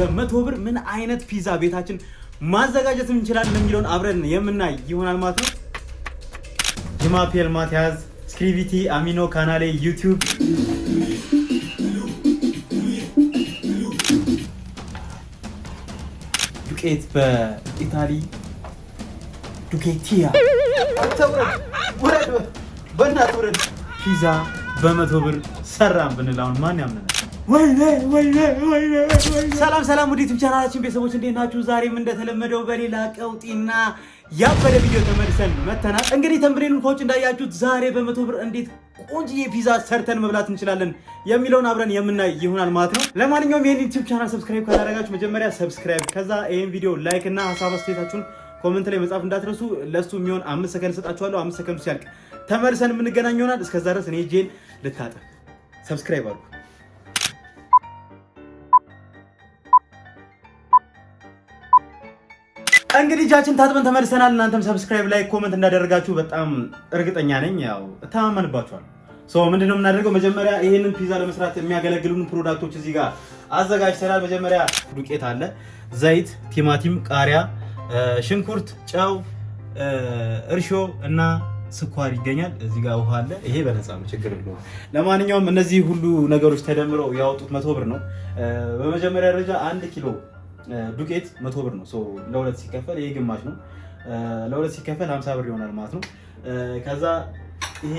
በ100 ብር ምን አይነት ፒዛ ቤታችን ማዘጋጀት እንችላለን የሚለውን አብረን የምናይ ይሆናል ማለት ነው። ጅማፔል ማቲያዝ ስክሪቪቲ አሚኖ ካናሌ ዩቲዩብ ዱቄት በኢታሊ ዱኬቲያ በእናትህ ፒዛ በ100 ብር ሰራን ብንላውን ማን ያምነናል? ሰላም ሰላም፣ ውድ ዩቲዩብ ቻናላችን ቤተሰቦች እንዴት ናችሁ? ዛሬም እንደተለመደው በሌላ ቀውጢና ያበደ ቪዲዮ ተመልሰን መተናል። እንግዲህ ተምብሬኑን ከውጭ እንዳያችሁት ዛሬ በ100 ብር እንዴት ቆንጆዬ ፒዛ ሰርተን መብላት እንችላለን የሚለውን አብረን የምናይ ይሆናል ማለት ነው። ለማንኛውም ይሄን ዩቲዩብ ቻናል ሰብስክራይብ ካላደረጋችሁ መጀመሪያ ሰብስክራይብ፣ ከዛ ይሄን ቪዲዮ ላይክ እና ሀሳብ አስተያየታችሁን ኮሜንት ላይ መጻፍ እንዳትረሱ። ለሱ የሚሆን 5 ሰከንድ ሰጣችኋለሁ። 5 ሰከንዱ ሲያልቅ ተመልሰን የምንገናኝ ይሆናል። እስከዛ ድረስ እኔ ጄን ልታጠብ። ሰብስክራይብ አድርጉ። እንግዲህ እጃችን ታጥበን ተመልሰናል። እናንተም ሰብስክራይብ ላይ ኮሜንት እንዳደረጋችሁ በጣም እርግጠኛ ነኝ። ያው እተማመንባችኋለሁ። ምንድነው የምናደርገው? መጀመሪያ ይሄንን ፒዛ ለመስራት የሚያገለግሉን ፕሮዳክቶች እዚህ ጋር አዘጋጅተናል። መጀመሪያ ዱቄት አለ፣ ዘይት፣ ቲማቲም፣ ቃሪያ፣ ሽንኩርት፣ ጨው፣ እርሾ እና ስኳር ይገኛል። እዚህ ጋር ውሃ አለ። ይሄ በነፃ ነው፣ ችግር የለውም። ለማንኛውም እነዚህ ሁሉ ነገሮች ተደምረው ያወጡት 100 ብር ነው። በመጀመሪያ ደረጃ 1 ኪሎ ዱቄት 100 ብር ነው። ለሁለት ሲከፈል ይሄ ግማሽ ነው። ለሁለት ሲከፈል 50 ብር ይሆናል ማለት ነው። ከዛ ይሄ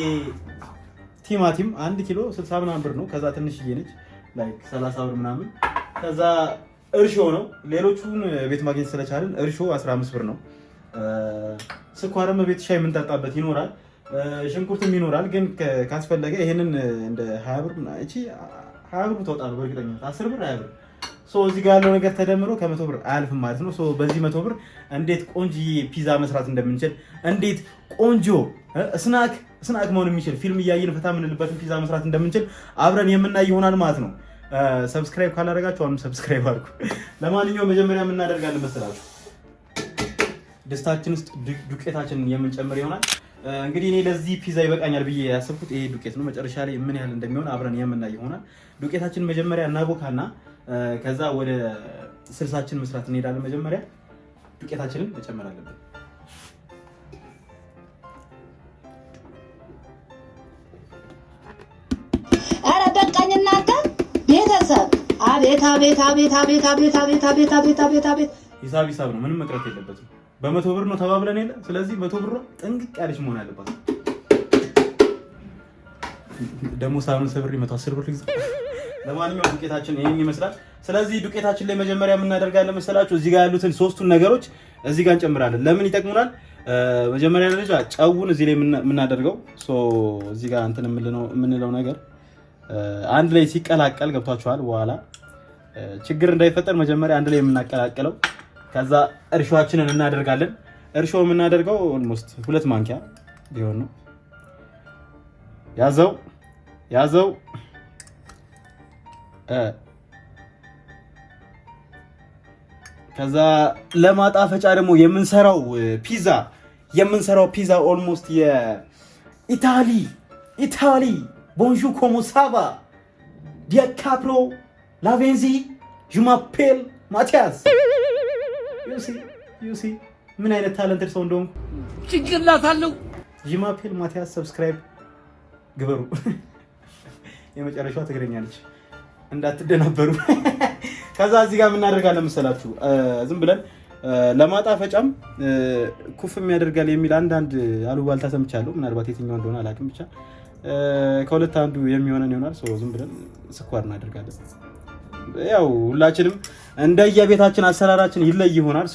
ቲማቲም 1 ኪሎ 60 ምናምን ብር ነው። ከዛ ትንሽዬ ነች ላይክ 30 ብር ምናምን። ከዛ እርሾ ነው። ሌሎቹን ቤት ማግኘት ስለቻልን እርሾ 15 ብር ነው። ስኳርም ቤት ሻይ የምንጠጣበት ይኖራል። ሽንኩርትም ይኖራል። ግን ካስፈለገ ይሄንን እንደ 20 ብር እቺ 20 ብር ተወጣ ነው በእርግጠኝነት 10 ብር 20 ብር እዚህ ጋር ያለው ነገር ተደምሮ ከ100 ብር አያልፍም ማለት ነው። በዚህ 100 ብር እንዴት ቆንጆዬ ፒዛ መስራት እንደምንችል፣ እንዴት ቆንጆ ስናክ መሆን የሚችል ፊልም እያየን ፈታ የምንልበትን ፒዛ መስራት እንደምንችል አብረን የምናይ ይሆናል ማለት ነው። ሰብስክራይብ ካላደረጋችሁ አሁንም ሰብስክራይብ አድርጉ። ለማንኛውም መጀመሪያ ምን እናደርጋለን መሰላችሁ? ድስታችን ውስጥ ዱቄታችንን የምንጨምር ይሆናል። እንግዲህ እኔ ለዚህ ፒዛ ይበቃኛል ብዬ ያሰብኩት ይሄ ዱቄት ነው። መጨረሻ ላይ ምን ያህል እንደሚሆን አብረን የምናይ ይሆናል። ዱቄታችንን መጀመሪያ እናቦካና ከዛ ወደ ስልሳችን መስራት እንሄዳለን። መጀመሪያ ዱቄታችንን መጨመር አለብን። አረ በቃኝ እናንተ ቤተሰብ። አቤት አቤት አቤት አቤት አቤት አቤት አቤት አቤት አቤት አቤት። ሂሳብ ነው፣ ምንም መቅረት የለበትም። በ100 ብር ነው ተባብለን የለ። ስለዚህ 100 ብር ጥንቅቅ ያለች መሆን አለባት። ደግሞ ሳሩን ሰብሪ 110 ብር ይዘ። ለማንኛውም ዱቄታችን ይሄን ይመስላል። ስለዚህ ዱቄታችን ላይ መጀመሪያ ምን እናደርጋለን መሰላችሁ? እዚህ ጋር ያሉትን ሶስቱን ነገሮች እዚህ ጋር እንጨምራለን። ለምን ይጠቅሙናል? መጀመሪያ ደረጃ ጨውን እዚህ ላይ የምናደርገው እዚህ ጋር እንትን የምንለው ነገር አንድ ላይ ሲቀላቀል ገብቷችኋል። በኋላ ችግር እንዳይፈጠር መጀመሪያ አንድ ላይ የምናቀላቅለው። ከዛ እርሾአችንን እናደርጋለን። እርሾ የምናደርገው ኦልሞስት 2 ማንኪያ ቢሆን ነው። ያዘው ከዛ ለማጣፈጫ ደግሞ የምንሰራው ፒዛ ኦልሞስት የኢታሊ ቦንጆ ኮሞ ሳባ ዲካፕሮ ላቬንዚ ጁማፔል ማቲያስ ዩሲ ምን አይነት ታለንትድ ሰው እንደሆነ ጭንቅላት አለው። ጁማፔል ማቲያስ ሰብስክራይብ ግበሩ። የመጨረሻው ትግረኛ ነች እንዳትደናበሩ። ከዛ እዚህ ጋር ምን እናደርጋለን መሰላችሁ? ዝም ብለን ለማጣፈጫም ኩፍም ያደርጋል የሚል አንዳንድ አሉባልታ ሰምቻለሁ። ምናልባት የትኛው እንደሆነ አላውቅም። ብቻ ከሁለት አንዱ የሚሆነን ይሆናል። ዝም ብለን ስኳር እናደርጋለን። ያው ሁላችንም እንደየቤታችን አሰራራችን ይለይ ይሆናል።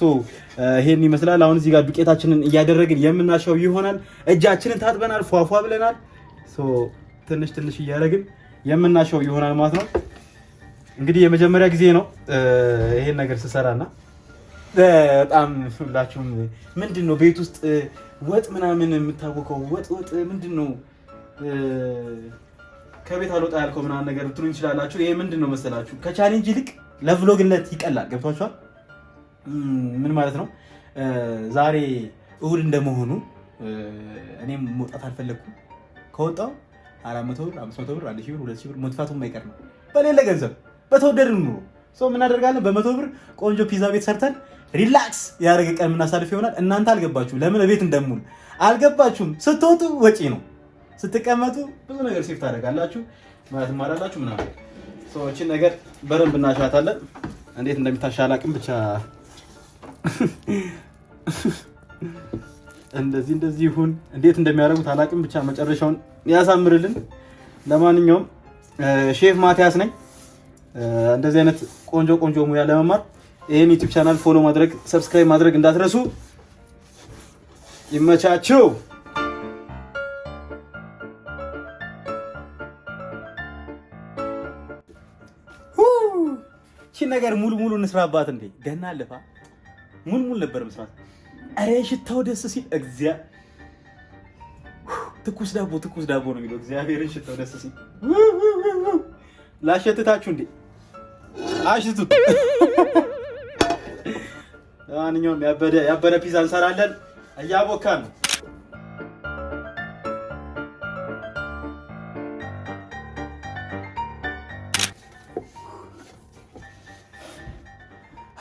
ይሄን ይመስላል። አሁን እዚህ ጋር ዱቄታችንን እያደረግን የምናሻው ይሆናል። እጃችንን ታጥበናል፣ ፏፏ ብለናል። ትንሽ እያደረግን የምናሻው ይሆናል ማለት ነው። እንግዲህ የመጀመሪያ ጊዜ ነው ይሄን ነገር ስሰራና በጣም ሁላችሁም ምንድነው ቤት ውስጥ ወጥ ምናምን የምታወቀው ወጥ ምንድነው ከቤት አልወጣ ያልከው ምናምን ነገር ልትሉኝ እንችላላችሁ። ይሄ ምንድነው መሰላችሁ? ከቻሌንጅ ይልቅ ለቭሎግነት ይቀላል። ገብቷችኋል? ምን ማለት ነው? ዛሬ እሁድ እንደመሆኑ እኔም መውጣት አልፈለኩም። ከወጣው 400 ብር፣ 500 ብር፣ 1000 ብር፣ 2000 ብር መጥፋቱም አይቀር ነው። በሌለ ገንዘብ በተወደደ ኑሮ ሶ ምን እናደርጋለን? በ100 ብር ቆንጆ ፒዛ ቤት ሰርተን ሪላክስ ያደረገ ቀን የምናሳልፍ ይሆናል። እናንተ አልገባችሁም፣ ለምን ቤት እንደሙል አልገባችሁም። ስትወጡ ወጪ ነው፣ ስትቀመጡ ብዙ ነገር ሴፍ ታደርጋላችሁ ማለት ማራላችሁ ምናምን። ሰዎችን ነገር በደንብ እናሻታለን። እንዴት እንደሚታሻላቅም ብቻ እንደዚህ ይሁን፣ እንዴት እንደሚያደርጉት አላቅም። ብቻ መጨረሻውን ያሳምርልን። ለማንኛውም ሼፍ ማቲያስ ነኝ። እንደዚህ አይነት ቆንጆ ሙያ ለመማር ይሄን ዩቲዩብ ቻናል ፎሎ ማድረግ ሰብስክራይብ ማድረግ እንዳትረሱ። ይመቻችሁ። እቺ ነገር ሙሉ እንስራባት እንዴ! ገና አለፋ ሙሉ ነበር መስራት። አሬ ሽታው ደስ ሲል ትኩስ ዳቦ ነው የሚለው። እግዚአብሔርን ሽታው ደስ ሲል ላሸትታችሁ እንዴ! አሽቱት። ለማንኛውም ያበደ ፒዛ እንሰራለን። እያቦካን ነው።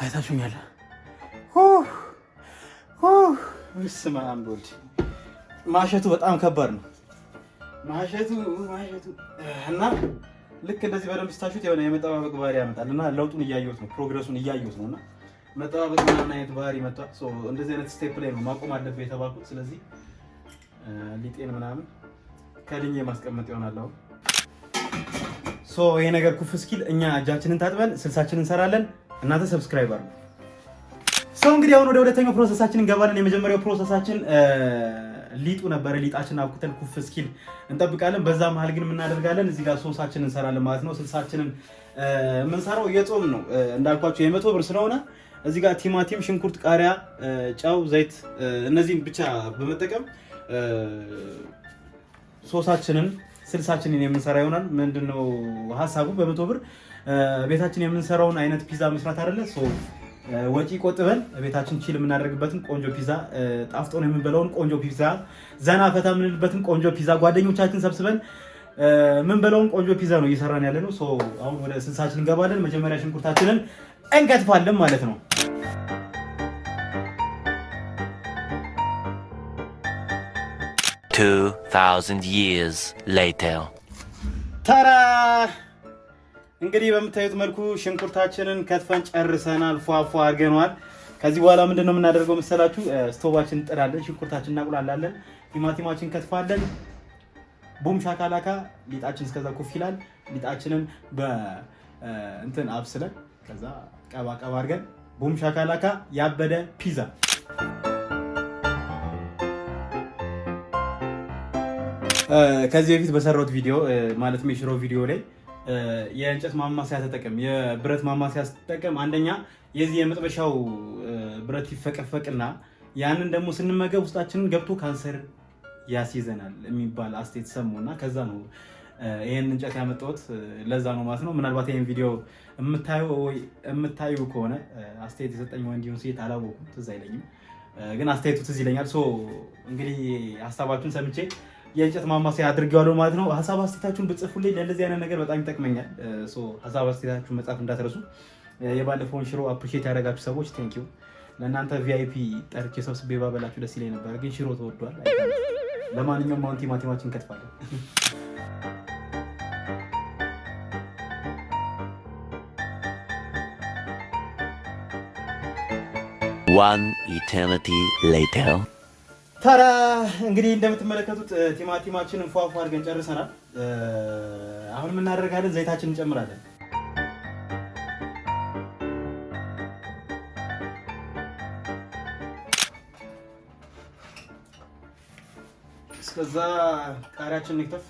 አይታችሁኛል። ስማ አንቦልድ ማሸቱ በጣም ከባድ ነው። ማሸቱ እና ልክ እንደዚህ በደንብ ስታሹት የሆነ የመጠባበቅ ባህሪ ያመጣል እና ለውጡን እያየሁት ነው፣ ፕሮግረሱን እያየሁት ነው እና መጠባበቅ ምናምን አይነት ባህሪ መጥቷል። እንደዚህ አይነት ስቴፕ ላይ ነው ማቆም አለብህ የተባልኩት። ስለዚህ ሊጤን ምናምን ከድኜ ማስቀመጥ ይሆናል። አሁን ይሄ ነገር ኩፍ እስኪል እኛ እጃችንን ታጥበን ስልሳችንን እንሰራለን። እናንተ ሰብስክራይብ አድርጉ። እንግዲህ አሁን ወደ ሁለተኛው ፕሮሰሳችን እንገባለን። የመጀመሪያው ፕሮሰሳችን ሊጡ ነበረ። ሊጣችን አብኩተን ኩፍ እስኪል እንጠብቃለን። በዛ መሀል ግን የምናደርጋለን እዚህ ጋር ሶሳችንን እንሰራለን ማለት ነው። ስልሳችንን የምንሰራው የጾም ነው እንዳልኳቸው የ100 ብር ስለሆነ እዚህ ጋር ቲማቲም፣ ሽንኩርት፣ ቃሪያ፣ ጨው፣ ዘይት እነዚህን ብቻ በመጠቀም ሶሳችንን ስልሳችንን የምንሰራ ይሆናል። ምንድነው ሀሳቡ? በ100 ብር ቤታችን የምንሰራውን አይነት ፒዛ መስራት አይደለ? ወጪ ቆጥበን ቤታችን ቺል የምናደርግበትን ቆንጆ ፒዛ፣ ጣፍጦን የምንበላውን ቆንጆ ፒዛ፣ ዘና ፈታ የምንልበትን ቆንጆ ፒዛ፣ ጓደኞቻችን ሰብስበን የምንበላውን ቆንጆ ፒዛ ነው እየሰራን ያለ ነው። አሁን ወደ ስልሳችን እንገባለን። መጀመሪያ ሽንኩርታችንን እንከትፋለን ማለት ነው። years later ታራ እንግዲህ በምታዩት መልኩ ሽንኩርታችንን ከትፈን ጨርሰናል፣ ፏፏ አድርገናል። ከዚህ በኋላ ምንድነው የምናደርገው መሰላችሁ? ስቶቫችን እንጥዳለን፣ ሽንኩርታችን እናቁላላለን፣ ቲማቲማችን ከትፋለን። ቡም ሻካላካ ሊጣችን እስከዛ ኩፍ ይላል። ሊጣችንን በእንትን አብስለን ከዛ ቀባ አድርገን ቡም ሻካላካ ያበደ ፒዛ። ከዚህ በፊት በሰራሁት ቪዲዮ ማለትም የሽሮ ቪዲዮ ላይ የእንጨት ማማሰያ ተጠቀም፣ የብረት ማማሰያ ተጠቀም። አንደኛ የዚህ የመጥበሻው ብረት ይፈቀፈቅና ያንን ደግሞ ስንመገብ ውስጣችንን ገብቶ ካንሰር ያስይዘናል የሚባል አስተያየት ሰሙና ከዛ ነው ይሄን እንጨት ያመጣሁት። ለዛ ነው ማለት ነው። ምናልባት ይሄን ቪዲዮ የምታዩ ከሆነ አስተያየት የሰጠኝ ወንድ ይሁን ሴት አላወኩም፣ ትዝ አይለኝም፣ ግን አስተያየቱ ትዝ ይለኛል። እንግዲህ ሀሳባችሁን ሰምቼ የእንጨት ማማሰያ አድርጌዋለሁ ማለት ነው። ሀሳብ አስተያየታችሁን ብጽፉልኝ ለዚህ አይነት ነገር በጣም ይጠቅመኛል። ሀሳብ አስተያየታችሁን መጻፍ እንዳትረሱ። የባለፈውን ሽሮ አፕሪሺየት ያደረጋችሁ ሰዎች ቴንክ ዩ። ለእናንተ ቪአይፒ ጠርቼ ሰብስቤ ባበላችሁ ደስ ይለኝ ነበር፣ ግን ሽሮ ተወዷል። ለማንኛውም አሁን ቲማቲማችን እንከትፋለን። One eternity later ታራ እንግዲህ እንደምትመለከቱት ቲማቲማችንን ፏፏ አድርገን ጨርሰናል። አሁን ምን እናደርጋለን? ዘይታችንን እንጨምራለን። እስከዛ ቃሪያችንን እንክተፍ።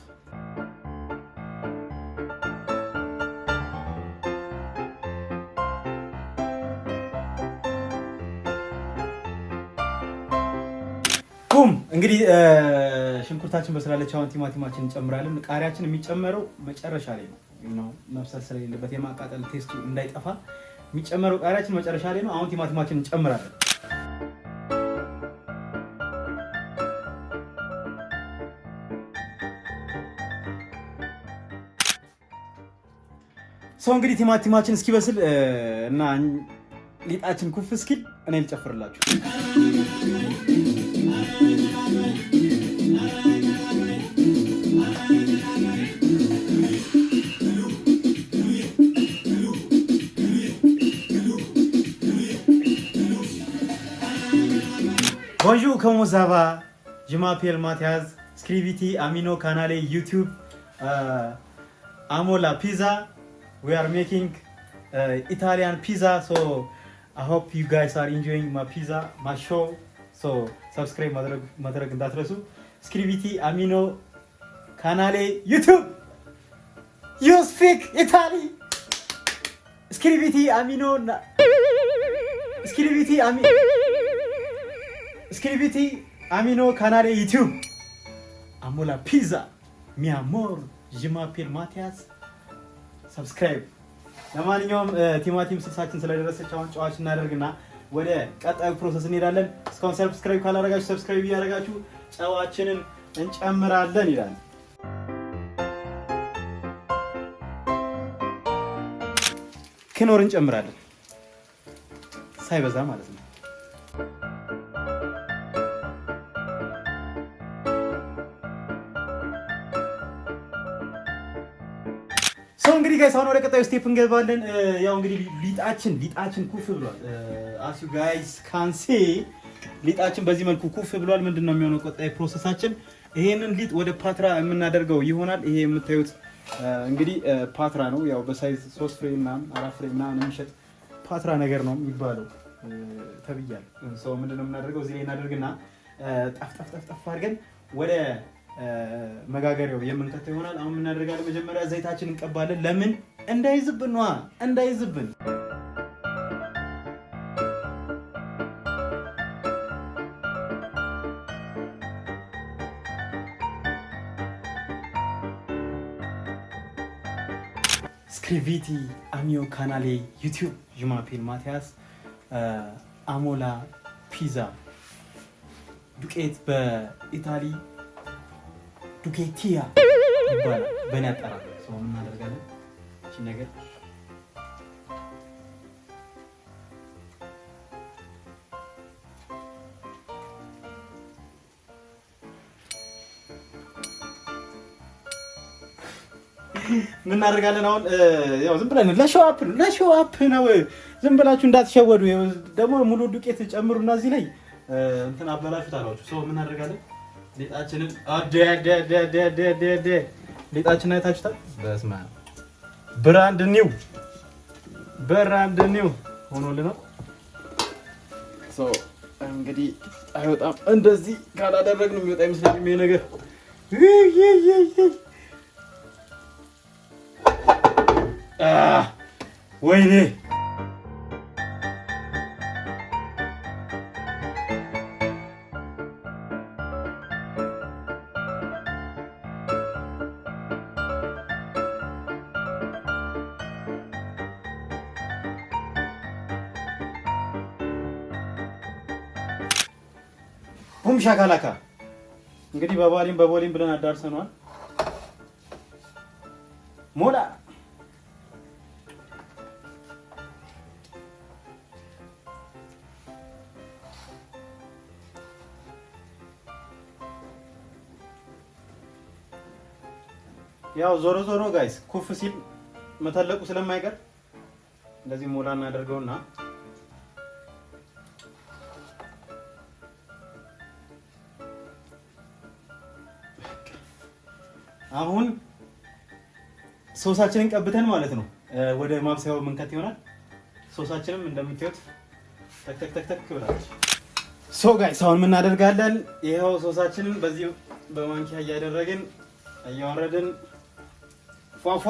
እንግዲህ ሽንኩርታችን በስላለች አሁን ቲማቲማችን እንጨምራለን። ቃሪያችን የሚጨመረው መጨረሻ ላይ ነው፣ መብሰል ስለሌለበት የማቃጠል ቴስቱ እንዳይጠፋ የሚጨመረው ቃሪያችን መጨረሻ ላይ ነው። አሁን ቲማቲማችን እንጨምራለን። ሰው እንግዲህ ቲማቲማችን እስኪበስል እና ሊጣችን ኩፍ እስኪል እኔ ልጨፍርላችሁ። Bonjour, comment ça va? Je m'appelle Mathias. Scriviti Amino canale YouTube Amola Pizza. We are making Italian pizza, so I hope you guys are enjoying my pizza, my show. So subscribe madrag እንዳትረሱ. Scriviti Amino canale YouTube. You speak Italy. Scriviti Amino. Scriviti Amino canale YouTube. Amola Pizza. Mi amor. Je m'appelle Mathias. ሰብስክራይብ። ለማንኛውም ቲማቲም ስልሳችን ስለደረሰች አሁን ጨዋች እናደርግና ወደ ቀጣዩ ፕሮሰስ እንሄዳለን። እስካሁን ሰብስክራይብ ካላደረጋችሁ ሰብስክራይብ እያደረጋችሁ ጨዋችንን እንጨምራለን ይላል። ክኖር እንጨምራለን ሳይበዛ ማለት ነው። ሰው እንግዲህ ጋይስ አሁን ወደ ቀጣዩ ስቴፕ እንገባለን። ያው እንግዲህ ሊጣችን ኩፍ ብሏል። as you guys can see ሊጣችን በዚህ መልኩ ኩፍ ብሏል። ምንድነው የሚሆነው ቀጣይ ፕሮሰሳችን? ይሄንን ሊጥ ወደ ፓትራ የምናደርገው ይሆናል። ይሄ የምታዩት እንግዲህ ፓትራ ነው። ያው በሳይዝ 3 ፍሬ ምናምን 4 ፍሬ ምናምን የሚሸጥ ፓትራ ነገር ነው የሚባለው ተብያለሁ። ሰው ምንድነው የምናደርገው? እዚህ ላይ እናደርግና ጠፍ አድርገን ወደ መጋገሪያው የምንከተው ይሆናል። አሁን ምን እናደርጋለን? መጀመሪያ ዘይታችንን እንቀባለን። ለምን? እንዳይዝብን እንዳይዝብን። Scriviti Amino canale YouTube. Je m'appelle Mathias. Amola Pizza. ዱቄት በኢታሊ ዱኬቲያ ይባላል። በእኔ አጠራር ሰው ምን እናደርጋለን? እሺ ነገር ምን እናደርጋለን? አሁን ያው ዝም ብለን ለሾው አፕ ነው። ዝም ብላችሁ እንዳትሸወዱ። ደግሞ ሙሉ ዱቄት ጨምሩና እዚህ ላይ እንትን አበላሹት አላችሁ። ሰው ምን እናደርጋለን? ሊጣችንን ሊጣችንን አይታችሁታል። በስመ አብ ብራንድ ኒው ሆኖልናል። ሶ እንግዲህ አይወጣም። እንደዚህ ካላደረግን የሚወጣ ይመስለኛል ይሄ ነገር። ወይኔ ቡም ሻካላካ። እንግዲህ በቦሊም ብለን አዳርሰናል። ሞላ ያው ዞሮ ጋይስ ኩፍ ሲል መተለቁ ስለማይቀር እንደዚህ ሞላ እናደርገውና አሁን ሶሳችንን ቀብተን ማለት ነው ወደ ማብሰያው መንከት ይሆናል። ሶሳችንም እንደምታዩት ተክ ብላለች። ሶ ጋይስ አሁን ምን እናደርጋለን? ይሄው ሶሳችንን በዚህ በማንኪያ እያደረግን እያወረድን ፏፏ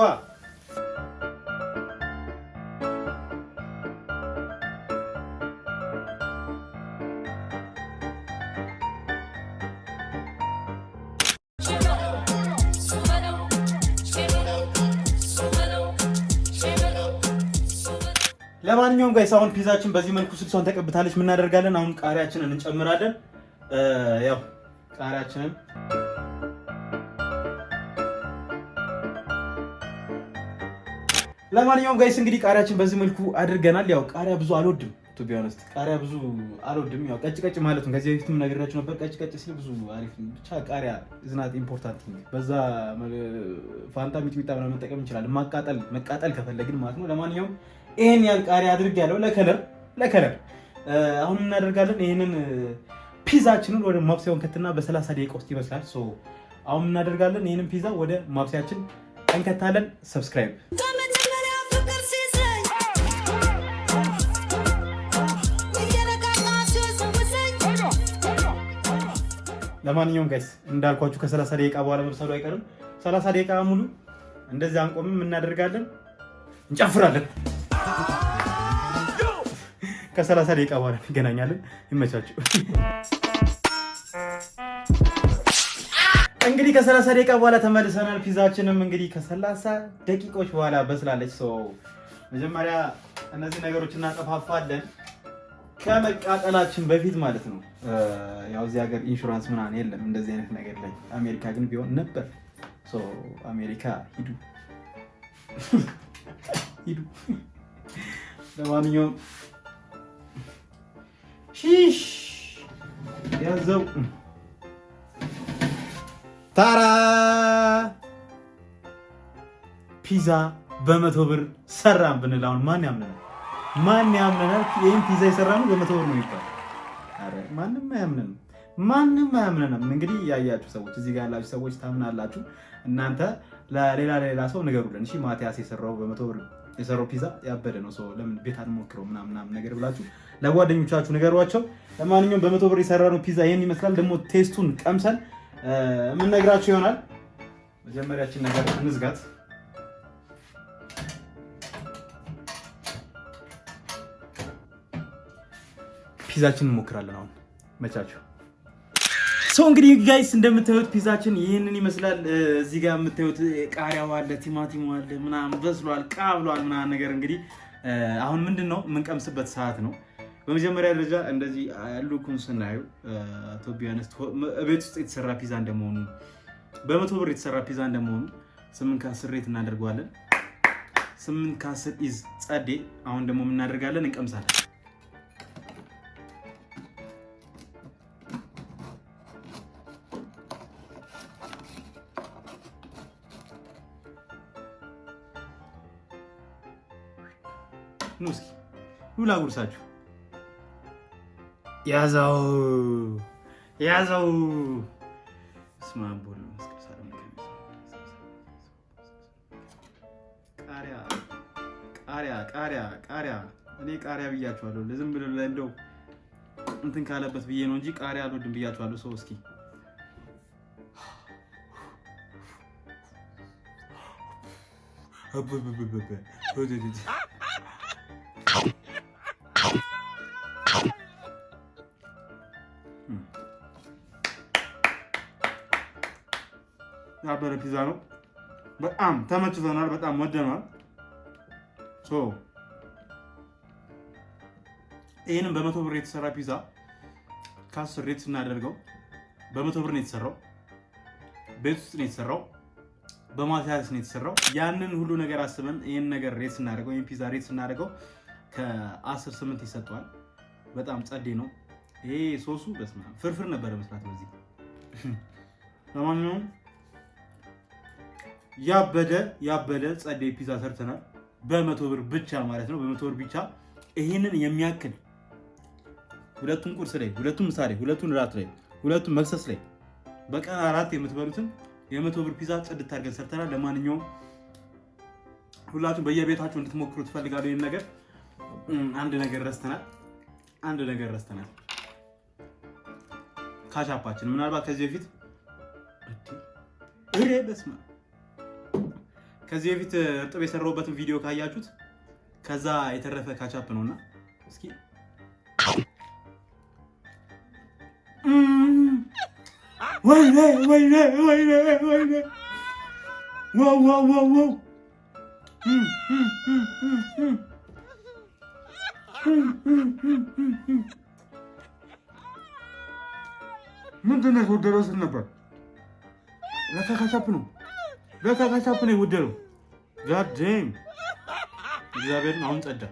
ለማንኛውም ጋይስ አሁን ፒዛችን በዚህ መልኩ ስልሷን ተቀብታለች። ምን እናደርጋለን? አሁን ቃሪያችንን እንጨምራለን። ያው ቃሪያችንን ለማንኛውም ጋይስ እንግዲህ ቃሪያችን በዚህ መልኩ አድርገናል። ያው ቃሪያ ብዙ አልወድም ቱ ቢ ኦነስት ቃሪያ ብዙ አልወድም። ያው ቀጭ ማለት ነው። ከዚህ በፊትም ነግራችሁ ነበር። ቀጭ ሲል ብዙ አሪፍ ነው። ብቻ ቃሪያ ዝናት ኢምፖርታንት ነው። በዛ ፋንታ ሚጥሚጣ ምናምን መጠቀም እንችላለን። መቃጠል ከፈለግን ማለት ነው። ለማንኛውም ይሄን ያህል ቃሪያ አድርጌያለሁ ለከለር። አሁን እናደርጋለን ይሄንን ፒዛችንን ወደ ማብሰያውን ከትና በ30 ደቂቃ ውስጥ ይበስላል። ሶ አሁን እናደርጋለን ይሄንን ፒዛ ወደ ማብሰያችን እንከታለን። ሰብስክራይብ ለማንኛውም ጋይስ እንዳልኳችሁ ከ30 ደቂቃ በኋላ መብሰሉ አይቀርም። 30 ደቂቃ ሙሉ እንደዚህ አንቆምም፣ እናደርጋለን፣ እንጨፍራለን። ከ30 ደቂቃ በኋላ እንገናኛለን። ይመቻችሁ። እንግዲህ ከ30 ደቂቃ በኋላ ተመልሰናል። ፒዛችንም እንግዲህ ከ30 ደቂቃዎች በኋላ በስላለች። መጀመሪያ እነዚህ ነገሮች እናጠፋፋለን ከመቃጠላችን በፊት ማለት ነው። ያው እዚህ ሀገር ኢንሹራንስ ምናምን የለም እንደዚህ አይነት ነገር ላይ። አሜሪካ ግን ቢሆን ነበር። አሜሪካ ሂዱ። ለማንኛውም ሺሽ ያዘው ታራ ፒዛ በ100 ብር ሰራን ብንል አሁን ማን ያምነናል? ይሄን ፒዛ የሰራነው በ100 ብር ነው ይባላል። አረ ማንም አያምነንም። እንግዲህ ያያችሁ ሰዎች እዚህ ጋር ያላችሁ ሰዎች ታምናላችሁ። እናንተ ለሌላ ሰው ንገሩልን። እሺ ማቲያስ የሰራው በ100 ብር የሰራው ፒዛ ያበደ ነው። ለምን ቤት አንሞክረው ምናምን ነገር ብላችሁ ለጓደኞቻችሁ ንገሯቸው። ለማንኛውም በ100 ብር የሰራነው ፒዛ ይሄን ይመስላል። ደግሞ ቴስቱን ቀምሰን የምንነግራችሁ ይሆናል። መጀመሪያችን ነገር እንዝጋት። ፒዛችን እንሞክራለን። አሁን መቻችሁ እንግዲህ ጋይስ እንደምታዩት ፒዛችን ይህንን ይመስላል። እዚህ ጋር የምታዩት ቃሪያው አለ፣ ቲማቲሙ አለ፣ ምናምን በስሏል፣ ብሏል ምናምን ነገር። እንግዲህ አሁን ምንድነው የምንቀምስበት ሰዓት ነው። በመጀመሪያ ደረጃ እንደዚህ ሉኩን ስናዩ ቶቢያንስ ቤት ውስጥ የተሰራ ፒዛ እንደመሆኑ በ100 ብር የተሰራ ፒዛ እንደመሆኑ 8 ከ10 ሬት እናደርገዋለን። 8 ከ10 ኢዝ ጸዴ። አሁን ደግሞ ምን እናደርጋለን? እንቀምሳለን። ኑላ ጉርሳችሁ ያዘው ስማቦል ቃሪያ እኔ ቃሪያ ብያችኋለሁ። ለዝም ብሎ እንደው እንትን ካለበት ብዬ ነው እንጂ ቃሪያ አልወድም ብያችኋለሁ። ሰው እስኪ ያበረ ፒዛ ነው። በጣም ተመችቶናል። በጣም ወደናል። ይሄንን በ100 ብር የተሰራ ፒዛ ከ10 ሬት ስናደርገው በ100 ብር ነው የተሰራው። ቤት ውስጥ ነው የተሰራው። በማቲያስ ነው የተሰራው። ያንን ሁሉ ነገር አስበን ይሄን ነገር ሬት ስናደርገው ይሄን ፒዛ ሬት ስናደርገው ከ10 8 ይሰጠዋል። በጣም ጸዴ ነው። ይሄ ሶሱ በስመ አብ ፍርፍር ነበር መስራት በዚህ። ለማንኛውም ያበደ ጸዴ ፒዛ ሰርተናል። በ100 ብር ብቻ ማለት ነው። በ100 ብር ብቻ ይሄንን የሚያክል ሁለቱን ቁርስ ላይ፣ ሁለቱን ምሳ ላይ፣ ሁለቱን ራት ላይ፣ ሁለቱን መክሰስ ላይ በቀን 4 የምትበሉትን የ100 ብር ፒዛ ጽድት አድርገን ሰርተናል። ለማንኛውም ሁላችሁም በየቤታችሁ እንድትሞክሩ ትፈልጋለሁ። ይሄን ነገር አንድ ነገር ረስተናል። ካቻፓችን ምናልባት ከዚህ በፊት እርጥብ የሰራሁበትን ቪዲዮ ካያችሁት ከዛ የተረፈ ካቻፕ ነውና እስኪ ወይኔ ዋው ምንድን ነው የጎደለው ስል ነበር። ለካ ካቻፕ ነው የጎደለው። ጋድ ዴም እግዚአብሔርን አሁን ጸዳ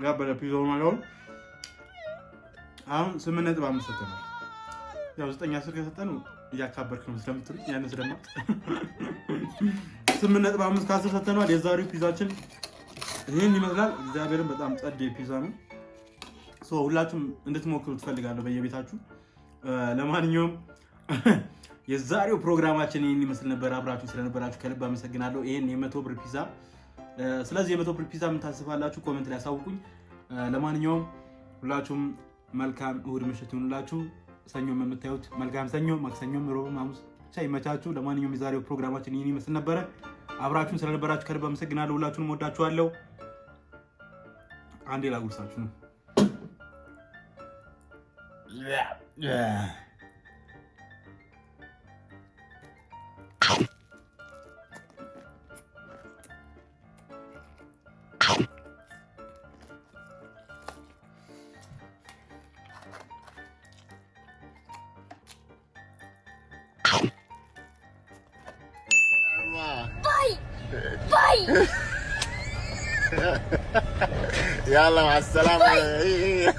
ያበለ ፒዛው ማለት ነው። አሁን 8.5 ሰጥተናል። ያው 9-10 ከሰጠን እያካበርክ ነው ስለምትል ያን ስለማት 8.5 ከ10 ሰጥተናል። የዛሬው ፒዛችን ይሄን ይመስላል። እግዚአብሔርን በጣም ጸዴ ፒዛ ነው። ሁላችሁም እንድትሞክሩ ትፈልጋለሁ በየቤታችሁ። ለማንኛውም የዛሬው ፕሮግራማችን ይሄን ይመስል ነበር። አብራችሁ ስለነበራችሁ ከልብ አመሰግናለሁ። ይሄን የ100 ብር ፒዛ ስለዚህ የ100 ብር ፒዛ ምን ታስባላችሁ? ኮሜንት ላይ አሳውቁኝ። ለማንኛውም ሁላችሁም መልካም እሁድ ምሽት ይሁንላችሁ። ሰኞም የምታዩት መልካም ሰኞ፣ ማክሰኞም፣ ሮብም፣ ሐሙስ ይመቻችሁ። ለማንኛውም የዛሬው ፕሮግራማችን ይሄን ይመስል ነበር። አብራችሁን ስለነበራችሁ ከልብ አመሰግናለሁ። ሁላችሁንም ወዳችኋለሁ። አንዴ ላጉርሳችሁ ነው። Bye! Yalla, ma'as salama.